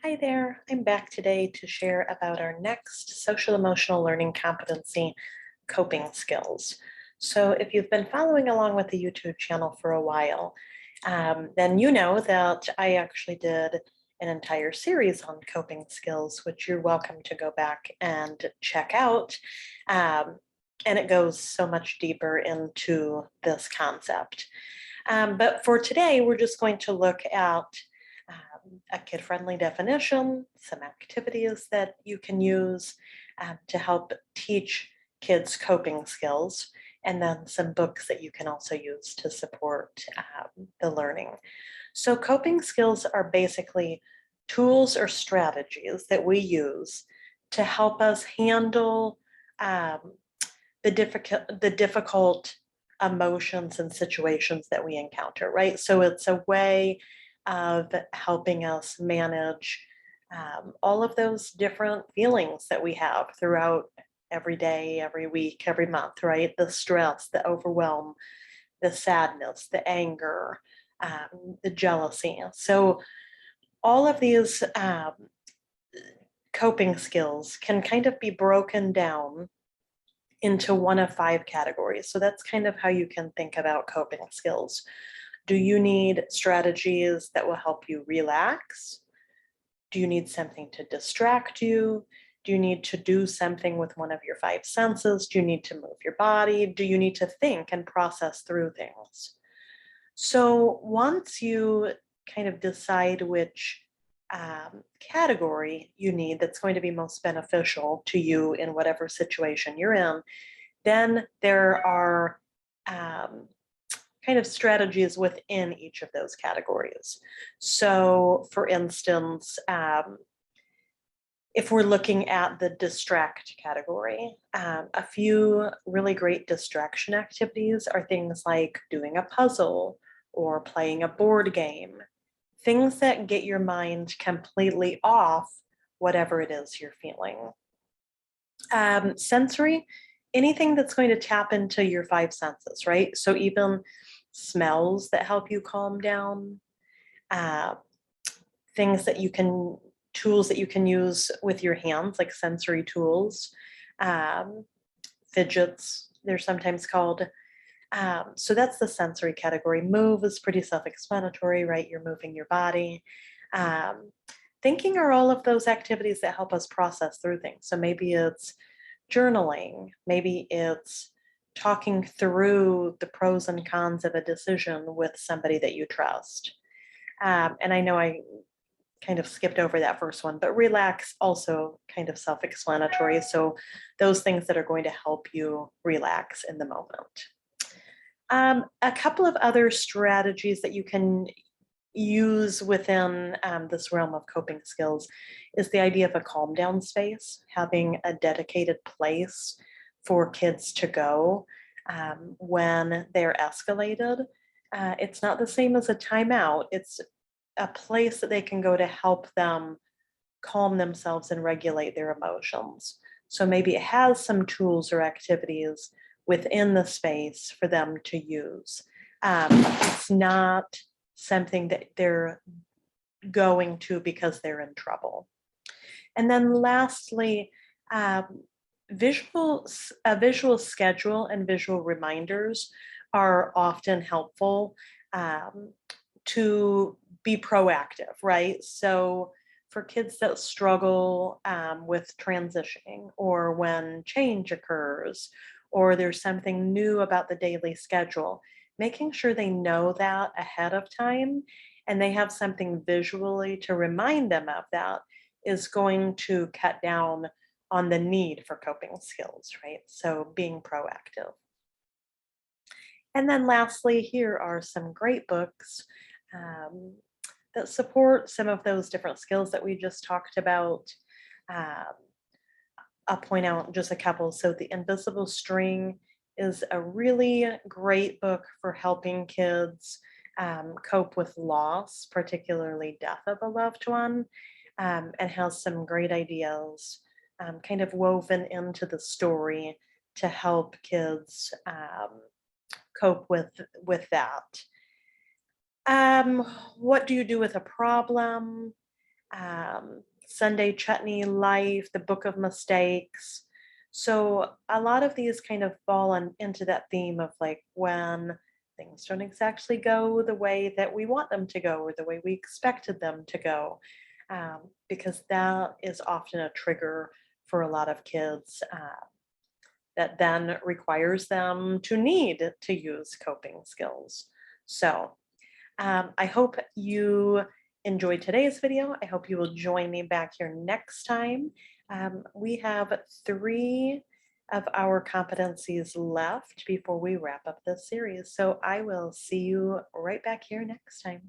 Hi there, I'm back today to share about our next social emotional learning competency, coping skills. So if you've been following along with the YouTube channel for a while, then you know that I actually did an entire series on coping skills, which you're welcome to go back and check out. Um, and it goes so much deeper into this concept. But for today, we're just going to look at a kid-friendly definition, some activities that you can use to help teach kids coping skills, and then some books that you can also use to support the learning. So coping skills are basically tools or strategies that we use to help us handle um, the difficult emotions and situations that we encounter, right? So it's a way of helping us manage all of those different feelings that we have throughout every day, every week, every month, right? The stress, the overwhelm, the sadness, the anger, the jealousy. So all of these coping skills can kind of be broken down into one of five categories. So that's kind of how you can think about coping skills. Do you need strategies that will help you relax? Do you need something to distract you? Do you need to do something with one of your five senses? Do you need to move your body? Do you need to think and process through things? So once you kind of decide which category you need that's going to be most beneficial to you in whatever situation you're in, then there are um, kind of strategies within each of those categories. So, for instance, if we're looking at the distract category, a few really great distraction activities are things like doing a puzzle or playing a board game, things that get your mind completely off whatever it is you're feeling. Sensory, anything that's going to tap into your five senses, right? So even smells that help you calm down, uh, things that you can, tools that you can use with your hands, like sensory tools, um, fidgets, they're sometimes called. So that's the sensory category. Move is pretty self explanatory, right? You're moving your body. Um, Thinking are all of those activities that help us process through things. So maybe it's journaling, maybe it's talking through the pros and cons of a decision with somebody that you trust. And I know I kind of skipped over that first one, but relax also kind of self explanatory. So those things that are going to help you relax in the moment. A couple of other strategies that you can use within this realm of coping skills is the idea of a calm down space, having a dedicated place for kids to go when they're escalated. It's not the same as a timeout, it's a place that they can go to help them calm themselves and regulate their emotions. So maybe it has some tools or activities within the space for them to use. It's not something that they're going to because they're in trouble. And then lastly, um, a visual schedule and visual reminders are often helpful um, to be proactive, right? So for kids that struggle with transitioning or when change occurs or there's something new about the daily schedule, making sure they know that ahead of time and they have something visually to remind them of that is going to cut down on the need for coping skills, right? So being proactive. And then lastly, here are some great books um, that support some of those different skills that we just talked about. Um, I'll point out just a couple. So The Invisible String is a really great book for helping kids cope with loss, particularly death of a loved one, and has some great ideas kind of woven into the story to help kids cope with that. What do you do with a problem? Sunday Chutney Life, The Book of Mistakes. So a lot of these kind of fall into that theme of like when things don't exactly go the way that we want them to go or the way we expected them to go, because that is often a trigger for a lot of kids, that then requires them to need to use coping skills. So I hope you enjoyed today's video. I hope you will join me back here next time. We have 3 of our competencies left before we wrap up this series. So I will see you right back here next time.